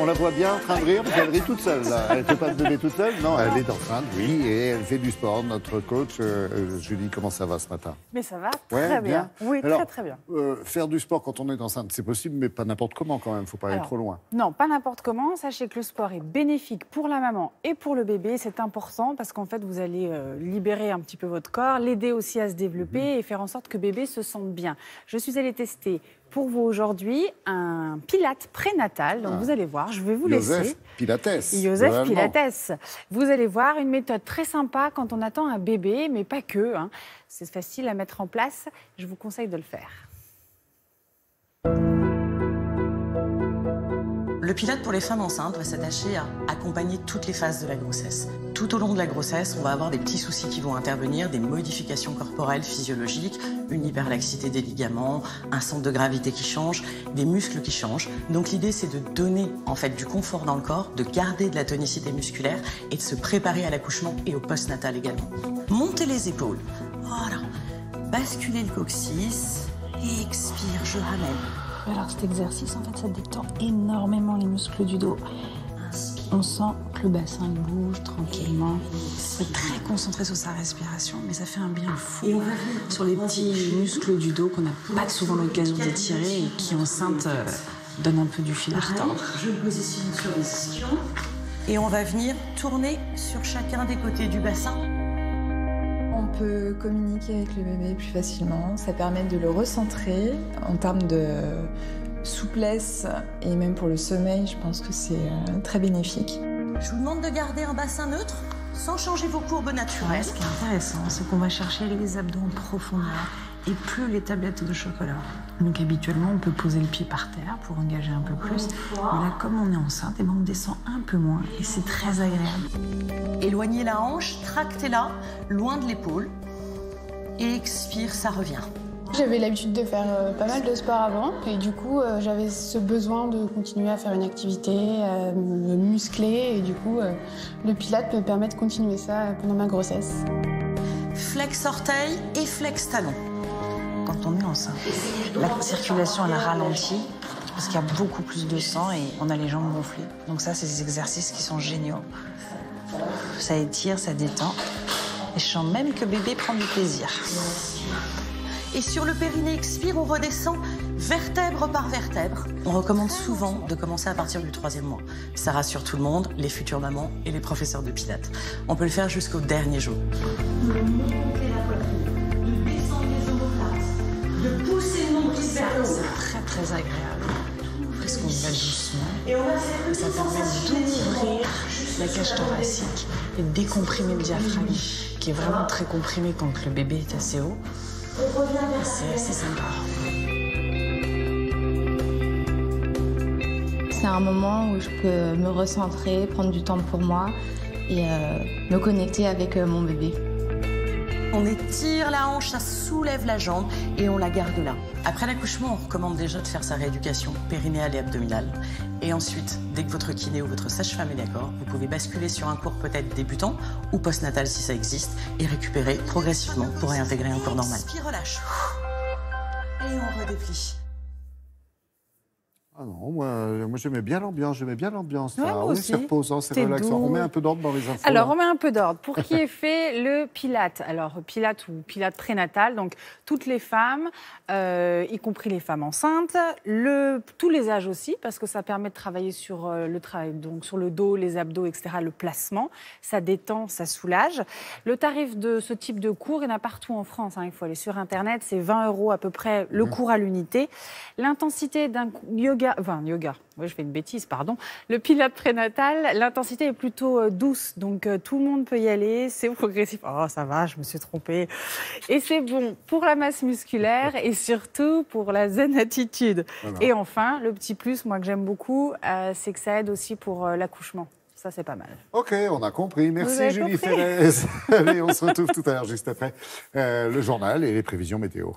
la voit bien en train de rire parce qu'elle rit toute seule. Là. Elle ne fait pas de bébé toute seule. Non, elle est enceinte, oui, et elle fait du sport. Notre coach, Julie, comment ça va ce matin? Mais ça va très bien. Oui, alors, très bien. Faire du sport quand on est enceinte, c'est possible, mais pas n'importe comment quand même. Il ne faut pas aller trop loin. Non, pas n'importe comment. Sachez que le sport est bénéfique pour la maman et pour le bébé. C'est important parce qu'en fait, vous allez libérer un petit peu votre corps, l'aider aussi à se développer et faire en sorte que bébé se sente bien. Je suis allée tester pour vous aujourd'hui un Pilates prénatal. Donc vous allez voir, je vais vous laisser. Joseph Pilates. Vous allez voir une méthode très sympa quand on attend un bébé, mais pas que. Hein. C'est facile à mettre en place. Je vous conseille de le faire. Le Pilate pour les femmes enceintes va s'attacher à accompagner toutes les phases de la grossesse. Tout au long de la grossesse, on va avoir des petits soucis qui vont intervenir, des modifications corporelles, physiologiques, une hyperlaxité des ligaments, un centre de gravité qui change, des muscles qui changent. Donc l'idée, c'est de donner en fait du confort dans le corps, de garder de la tonicité musculaire et de se préparer à l'accouchement et au postnatal également. Montez les épaules, voilà. Basculez le coccyx et expire, je ramène. Alors cet exercice, en fait, ça détend énormément les muscles du dos. On sent que le bassin il bouge tranquillement. Il faut être très concentré sur sa respiration, mais ça fait un bien fou sur les petits muscles du dos qu'on n'a pas souvent l'occasion d'étirer et qui, enceinte, donnent un peu du fil à retordre. Je me positionne sur les ischions. Et on va venir tourner sur chacun des côtés du bassin. On peut communiquer avec le bébé plus facilement. Ça permet de le recentrer en termes de souplesse et même pour le sommeil, je pense que c'est très bénéfique. Je vous demande de garder un bassin neutre sans changer vos courbes naturelles. Ce qui est intéressant, c'est qu'on va chercher les abdos en profondeur et plus les tablettes de chocolat. Donc habituellement, on peut poser le pied par terre pour engager un peu plus. Mais là, comme on est enceinte, on descend un peu moins et c'est très agréable. Éloignez la hanche, tractez-la loin de l'épaule. Et expire, ça revient. J'avais l'habitude de faire pas mal de sport avant et du coup j'avais ce besoin de continuer à faire une activité, à me muscler et du coup le Pilates me permet de continuer ça pendant ma grossesse. Flex orteil et flex talon. Quand on est enceinte, la circulation elle ralentit parce qu'il y a beaucoup plus de sang et on a les jambes gonflées. Donc ça, c'est des exercices qui sont géniaux. Ça étire, ça détend. Et je sens même que bébé prend du plaisir. Et sur le périnée expire, on redescend vertèbre par vertèbre. On recommande souvent de commencer à partir du 3e mois. Ça rassure tout le monde, les futures mamans et les professeurs de Pilates. On peut le faire jusqu'au dernier jour. De monter la poitrine, de descendre les omoplates, de pousser le nombril vers le haut. C'est très agréable. Parce qu'on va doucement. Et ça permet d'ouvrir la cage thoracique et de décomprimer le diaphragme, qui est vraiment très comprimé quand le bébé est assez haut. C'est assez sympa. C'est un moment où je peux me recentrer, prendre du temps pour moi et me connecter avec mon bébé. On étire la hanche, ça soulève la jambe et on la garde là. Après l'accouchement, on recommande déjà de faire sa rééducation périnéale et abdominale. Et ensuite, dès que votre kiné ou votre sage-femme est d'accord, vous pouvez basculer sur un cours peut-être débutant ou postnatal si ça existe et récupérer progressivement pour réintégrer un cours normal. Puis relâche. Et on redéplie. Ah non, moi j'aimais bien l'ambiance, Ouais, moi oui, aussi. c'est reposant, c'est relaxant. Doux. On met un peu d'ordre dans les infos. Alors, là. on met un peu d'ordre. Pour qui est fait le Pilates? Alors, Pilates ou Pilates prénatal, donc toutes les femmes, y compris les femmes enceintes, tous les âges aussi, parce que ça permet de travailler sur le travail, donc sur le dos, les abdos, etc., le placement. Ça détend, ça soulage. Le tarif de ce type de cours, il y en a partout en France. Hein, il faut aller sur Internet, c'est 20 € à peu près le cours à l'unité. L'intensité d'un yoga, moi je fais une bêtise, pardon. Le Pilates prénatal, l'intensité est plutôt douce, donc tout le monde peut y aller, c'est progressif. Oh ça va, je me suis trompée. Et c'est bon pour la masse musculaire et surtout pour la zen attitude. Voilà. Et enfin, le petit plus, moi que j'aime beaucoup, c'est que ça aide aussi pour l'accouchement. Ça, c'est pas mal. OK, on a compris. Merci Julie Ferrez. Allez, on se retrouve tout à l'heure, juste après le journal et les prévisions météo.